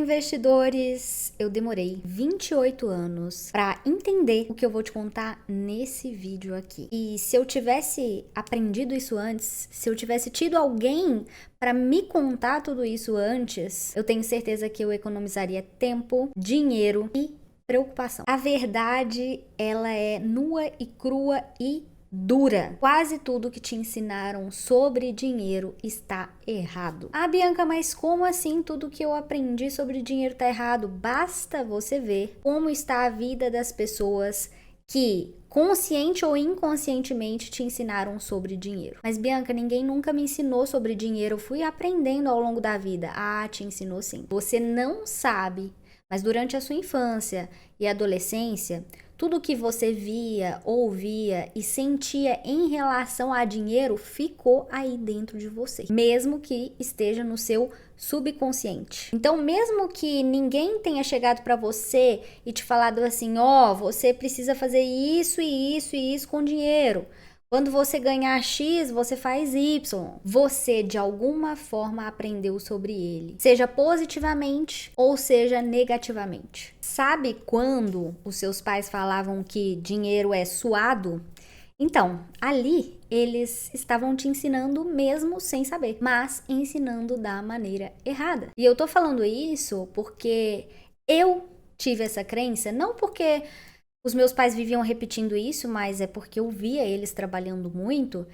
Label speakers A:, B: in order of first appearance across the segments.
A: investidores! Eu demorei 28 anos para entender o que eu vou te contar nesse vídeo aqui. E se eu tivesse aprendido isso antes, se eu tivesse tido alguém para me contar tudo isso antes, eu tenho certeza que eu economizaria tempo, dinheiro e preocupação. A verdade, ela é nua e crua e dura. Quase tudo que te ensinaram sobre dinheiro está errado. Ah, Bianca, mas como assim tudo que eu aprendi sobre dinheiro está errado? Basta você ver como está a vida das pessoas que consciente ou inconscientemente te ensinaram sobre dinheiro. Mas Bianca, ninguém nunca me ensinou sobre dinheiro, eu fui aprendendo ao longo da vida. Ah, te ensinou sim. Você não sabe, mas durante a sua infância e adolescência, tudo que você via, ouvia e sentia em relação a dinheiro ficou aí dentro de você, mesmo que esteja no seu subconsciente. Então, mesmo que ninguém tenha chegado para você e te falado assim, você precisa fazer isso e isso e isso com dinheiro. Quando você ganhar X, você faz Y. Você, de alguma forma, aprendeu sobre ele. Seja positivamente ou seja negativamente. Sabe quando os seus pais falavam que dinheiro é suado? Então, ali eles estavam te ensinando mesmo sem saber, mas ensinando da maneira errada. E eu tô falando isso porque eu tive essa crença, não porque os meus pais viviam repetindo isso, mas é porque eu via eles trabalhando muito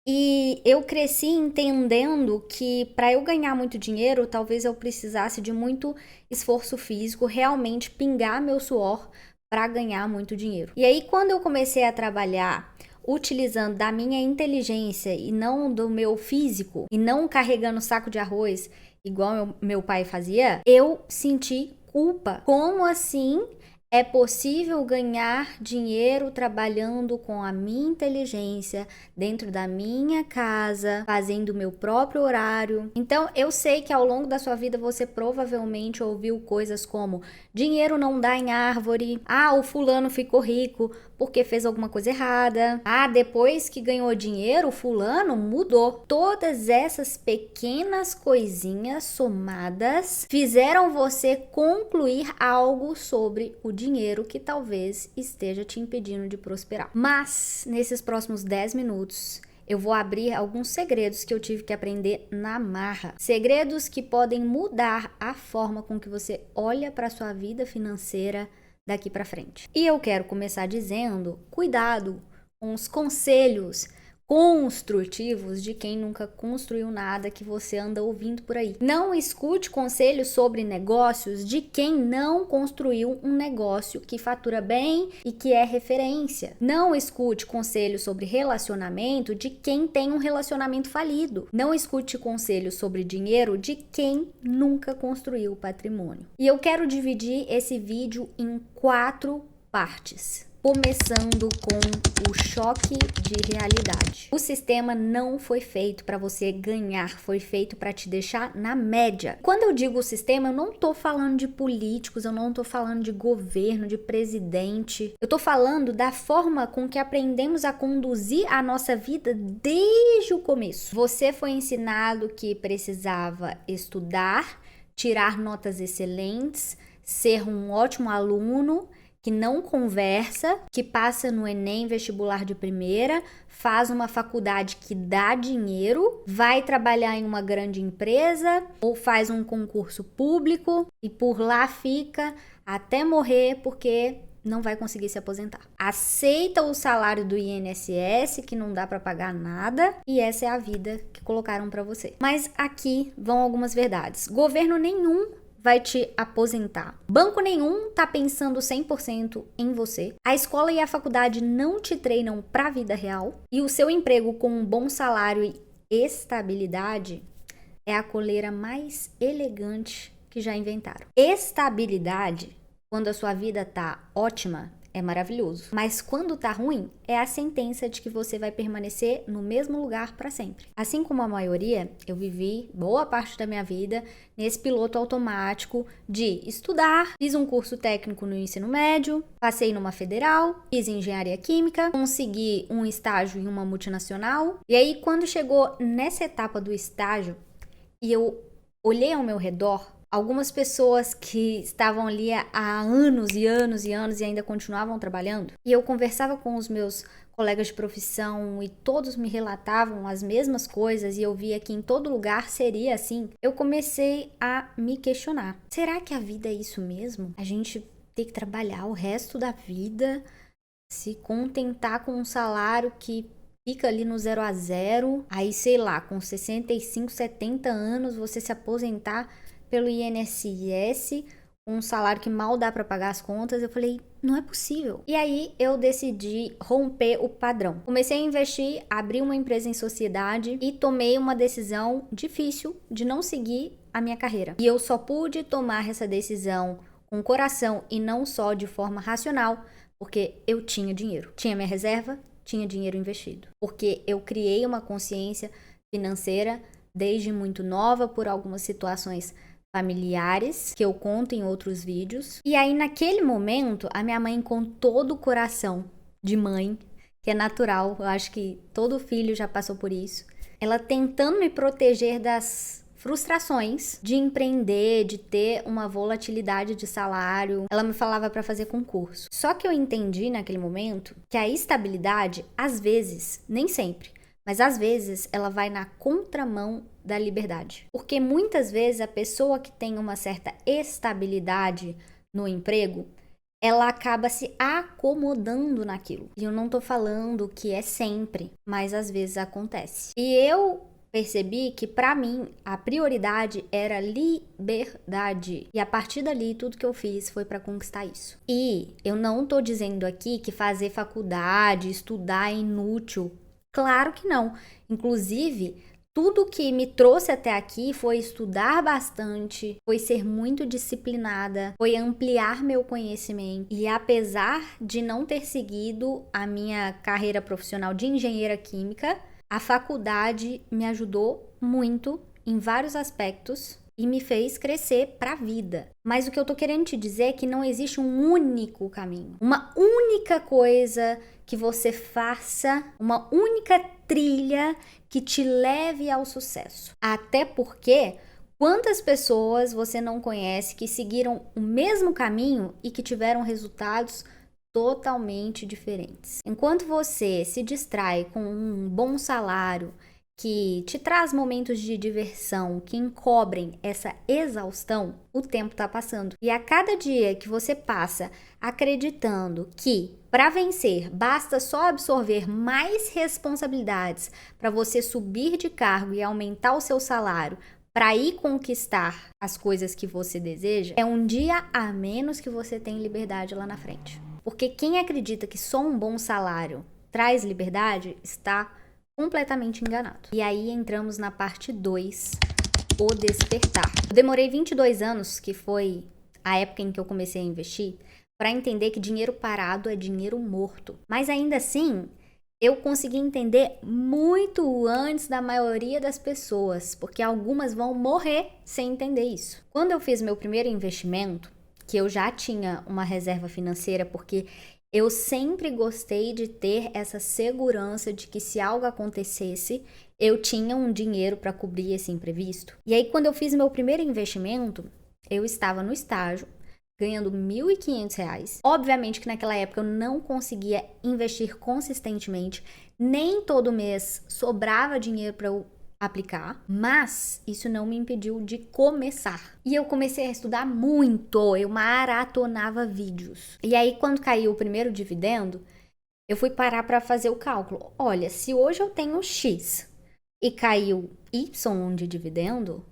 A: e eu cresci entendendo que para eu ganhar muito dinheiro, talvez eu precisasse de muito esforço físico, realmente pingar meu suor para ganhar muito dinheiro. E aí, quando eu comecei a trabalhar utilizando da minha inteligência e não do meu físico, e não carregando saco de arroz igual meu pai fazia, eu senti culpa. Como assim? É possível ganhar dinheiro trabalhando com a minha inteligência, dentro da minha casa, fazendo o meu próprio horário. Então, eu sei que ao longo da sua vida você provavelmente ouviu coisas como dinheiro não dá em árvore, o fulano ficou rico porque fez alguma coisa errada, depois que ganhou dinheiro, o fulano mudou. Todas essas pequenas coisinhas somadas fizeram você concluir algo sobre o dinheiro que talvez esteja te impedindo de prosperar. Mas, nesses próximos 10 minutos, eu vou abrir alguns segredos que eu tive que aprender na marra. Segredos que podem mudar a forma com que você olha para a sua vida financeira daqui para frente. E eu quero começar dizendo, cuidado com os conselhos construtivos de quem nunca construiu nada que você anda ouvindo por aí. Não escute conselhos sobre negócios de quem não construiu um negócio que fatura bem e que é referência. Não escute conselhos sobre relacionamento de quem tem um relacionamento falido. Não escute conselhos sobre dinheiro de quem nunca construiu patrimônio. E eu quero dividir esse vídeo em 4 partes. Começando com o choque de realidade. O sistema não foi feito para você ganhar, foi feito para te deixar na média. Quando eu digo o sistema, eu não tô falando de políticos, eu não tô falando de governo, de presidente. Eu tô falando da forma com que aprendemos a conduzir a nossa vida desde o começo. Você foi ensinado que precisava estudar, tirar notas excelentes, ser um ótimo aluno, que não conversa, que passa no Enem vestibular de primeira, faz uma faculdade que dá dinheiro, vai trabalhar em uma grande empresa ou faz um concurso público e por lá fica até morrer porque não vai conseguir se aposentar. Aceita o salário do INSS, que não dá para pagar nada, e essa é a vida que colocaram para você. Mas aqui vão algumas verdades. Governo nenhum vai te aposentar. Banco nenhum tá pensando 100% em você. A escola e a faculdade não te treinam para a vida real. E o seu emprego com um bom salário e estabilidade é a coleira mais elegante que já inventaram. Estabilidade, quando a sua vida tá ótima, é maravilhoso. Mas quando tá ruim, é a sentença de que você vai permanecer no mesmo lugar para sempre. Assim como a maioria, eu vivi boa parte da minha vida nesse piloto automático de estudar, fiz um curso técnico no ensino médio, passei numa federal, fiz engenharia química, consegui um estágio em uma multinacional. E aí, quando chegou nessa etapa do estágio e eu olhei ao meu redor, Algumas pessoas que estavam ali há anos e anos e anos e ainda continuavam trabalhando. E eu conversava com os meus colegas de profissão e todos me relatavam as mesmas coisas e eu via que em todo lugar seria assim. Eu comecei a me questionar. Será que a vida é isso mesmo? A gente tem que trabalhar o resto da vida, se contentar com um salário que fica ali no 0 a 0, aí sei lá, com 65, 70 anos você se aposentar pelo INSS, um salário que mal dá para pagar as contas. Eu falei, não é possível. E aí eu decidi romper o padrão. Comecei a investir, abri uma empresa em sociedade e tomei uma decisão difícil de não seguir a minha carreira. E eu só pude tomar essa decisão com coração e não só de forma racional, porque eu tinha dinheiro. Tinha minha reserva, tinha dinheiro investido. Porque eu criei uma consciência financeira desde muito nova por algumas situações familiares, que eu conto em outros vídeos. E aí, naquele momento, a minha mãe, com todo o coração de mãe, que é natural, eu acho que todo filho já passou por isso, ela tentando me proteger das frustrações de empreender, de ter uma volatilidade de salário. Ela me falava para fazer concurso. Só que eu entendi naquele momento que a estabilidade, às vezes, nem sempre, mas às vezes ela vai na contramão da liberdade. Porque muitas vezes a pessoa que tem uma certa estabilidade no emprego, ela acaba se acomodando naquilo. E eu não tô falando que é sempre, mas às vezes acontece. E eu percebi que para mim a prioridade era liberdade. E a partir dali tudo que eu fiz foi para conquistar isso. E eu não tô dizendo aqui que fazer faculdade, estudar é inútil. Claro que não. Inclusive, tudo que me trouxe até aqui foi estudar bastante, foi ser muito disciplinada, foi ampliar meu conhecimento. E apesar de não ter seguido a minha carreira profissional de engenheira química, a faculdade me ajudou muito em vários aspectos e me fez crescer para a vida. Mas o que eu tô querendo te dizer é que não existe um único caminho, uma única coisa que você faça, uma única trilha que te leve ao sucesso. Até porque quantas pessoas você não conhece que seguiram o mesmo caminho e que tiveram resultados totalmente diferentes? Enquanto você se distrai com um bom salário que te traz momentos de diversão, que encobrem essa exaustão, o tempo tá passando. E a cada dia que você passa acreditando que para vencer basta só absorver mais responsabilidades para você subir de cargo e aumentar o seu salário, para ir conquistar as coisas que você deseja, é um dia a menos que você tem liberdade lá na frente. Porque quem acredita que só um bom salário traz liberdade está completamente enganado. E aí entramos na parte 2, o despertar. Eu demorei 22 anos, que foi a época em que eu comecei a investir, para entender que dinheiro parado é dinheiro morto. Mas ainda assim, eu consegui entender muito antes da maioria das pessoas, porque algumas vão morrer sem entender isso. Quando eu fiz meu primeiro investimento, que eu já tinha uma reserva financeira, porque eu sempre gostei de ter essa segurança de que se algo acontecesse, eu tinha um dinheiro para cobrir esse imprevisto. E aí, quando eu fiz meu primeiro investimento, eu estava no estágio, ganhando R$ 1.500. Obviamente que naquela época eu não conseguia investir consistentemente, nem todo mês sobrava dinheiro para eu aplicar, mas isso não me impediu de começar. E eu comecei a estudar muito, eu maratonava vídeos. E aí, quando caiu o primeiro dividendo, eu fui parar para fazer o cálculo. Olha, se hoje eu tenho X e caiu Y de dividendo,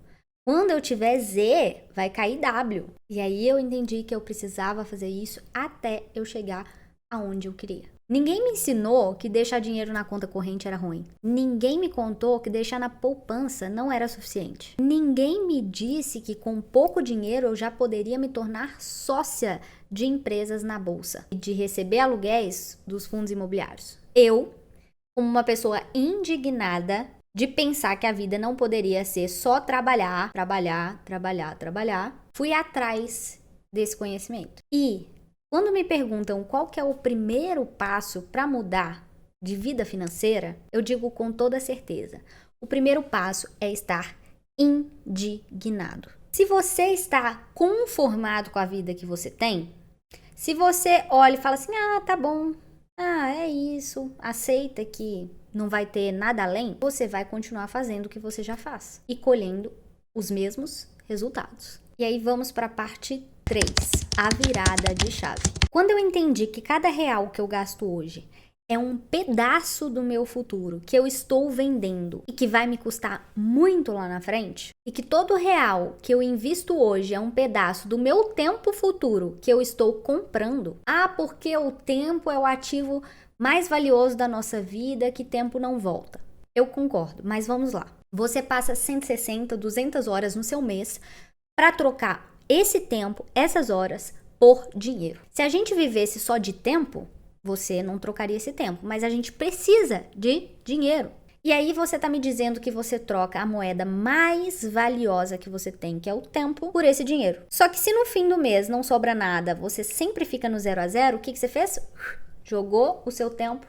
A: quando eu tiver Z, vai cair W. E aí eu entendi que eu precisava fazer isso até eu chegar aonde eu queria. Ninguém me ensinou que deixar dinheiro na conta corrente era ruim. Ninguém me contou que deixar na poupança não era suficiente. Ninguém me disse que com pouco dinheiro eu já poderia me tornar sócia de empresas na bolsa e de receber aluguéis dos fundos imobiliários. Eu, como uma pessoa indignada de pensar que a vida não poderia ser só trabalhar, fui atrás desse conhecimento. E quando me perguntam qual que é o primeiro passo para mudar de vida financeira, eu digo com toda certeza, o primeiro passo é estar indignado. Se você está conformado com a vida que você tem, se você olha e fala assim, tá bom, é isso, aceita que não vai ter nada além, você vai continuar fazendo o que você já faz e colhendo os mesmos resultados. E aí vamos para a parte 3, a virada de chave. Quando eu entendi que cada real que eu gasto hoje é um pedaço do meu futuro que eu estou vendendo e que vai me custar muito lá na frente, e que todo real que eu invisto hoje é um pedaço do meu tempo futuro que eu estou comprando, porque o tempo é o ativo mais valioso da nossa vida, que tempo não volta. Eu concordo, mas vamos lá. Você passa 160, 200 horas no seu mês para trocar esse tempo, essas horas, por dinheiro. Se a gente vivesse só de tempo, você não trocaria esse tempo, mas a gente precisa de dinheiro. E aí você tá me dizendo que você troca a moeda mais valiosa que você tem, que é o tempo, por esse dinheiro. Só que se no fim do mês não sobra nada, você sempre fica no 0 a 0, o que você fez? Jogou o seu tempo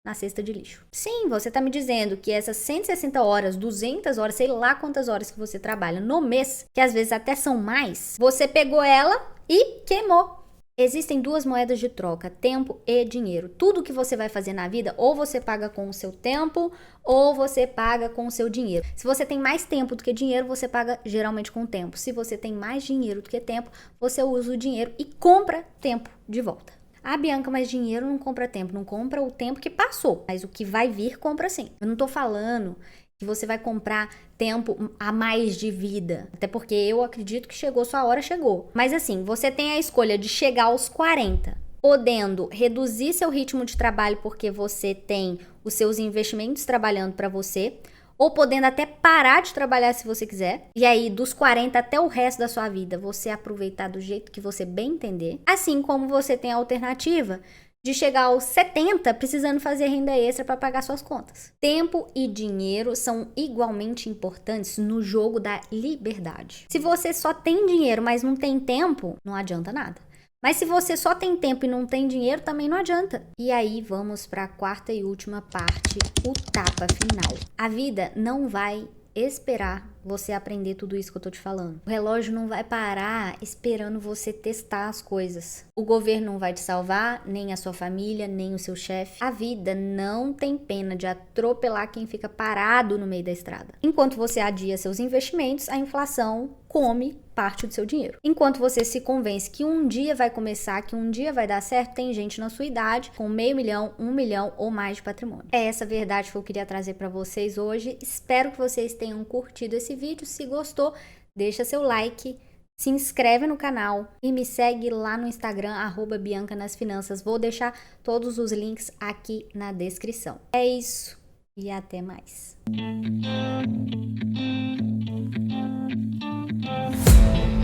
A: na cesta de lixo. Sim, você tá me dizendo que essas 160 horas, 200 horas, sei lá quantas horas que você trabalha no mês, que às vezes até são mais, você pegou ela e queimou. Existem duas moedas de troca, tempo e dinheiro. Tudo que você vai fazer na vida, ou você paga com o seu tempo, ou você paga com o seu dinheiro. Se você tem mais tempo do que dinheiro, você paga geralmente com tempo. Se você tem mais dinheiro do que tempo, você usa o dinheiro e compra tempo de volta. Bianca, mas dinheiro não compra tempo. Não compra o tempo que passou, mas o que vai vir, compra sim. Eu não tô falando que você vai comprar tempo a mais de vida. Até porque eu acredito que chegou sua hora, chegou. Mas assim, você tem a escolha de chegar aos 40, podendo reduzir seu ritmo de trabalho porque você tem os seus investimentos trabalhando para você, ou podendo até parar de trabalhar se você quiser. E aí, dos 40 até o resto da sua vida, você aproveitar do jeito que você bem entender. Assim como você tem a alternativa de chegar aos 70 precisando fazer renda extra para pagar suas contas. Tempo e dinheiro são igualmente importantes no jogo da liberdade. Se você só tem dinheiro, mas não tem tempo, não adianta nada. Mas se você só tem tempo e não tem dinheiro, também não adianta. E aí vamos para a quarta e última parte, o tapa final. A vida não vai esperar você aprender tudo isso que eu tô te falando. O relógio não vai parar esperando você testar as coisas. O governo não vai te salvar, nem a sua família, nem o seu chefe. A vida não tem pena de atropelar quem fica parado no meio da estrada. Enquanto você adia seus investimentos, a inflação come parte do seu dinheiro. Enquanto você se convence que um dia vai começar, que um dia vai dar certo, tem gente na sua idade com 500 mil, 1 milhão ou mais de patrimônio. É essa verdade que eu queria trazer para vocês hoje. Espero que vocês tenham curtido esse vídeo. Se gostou, deixa seu like, se inscreve no canal e me segue lá no Instagram, @BiancaNasFinanças. Vou deixar todos os links aqui na descrição. É isso e até mais.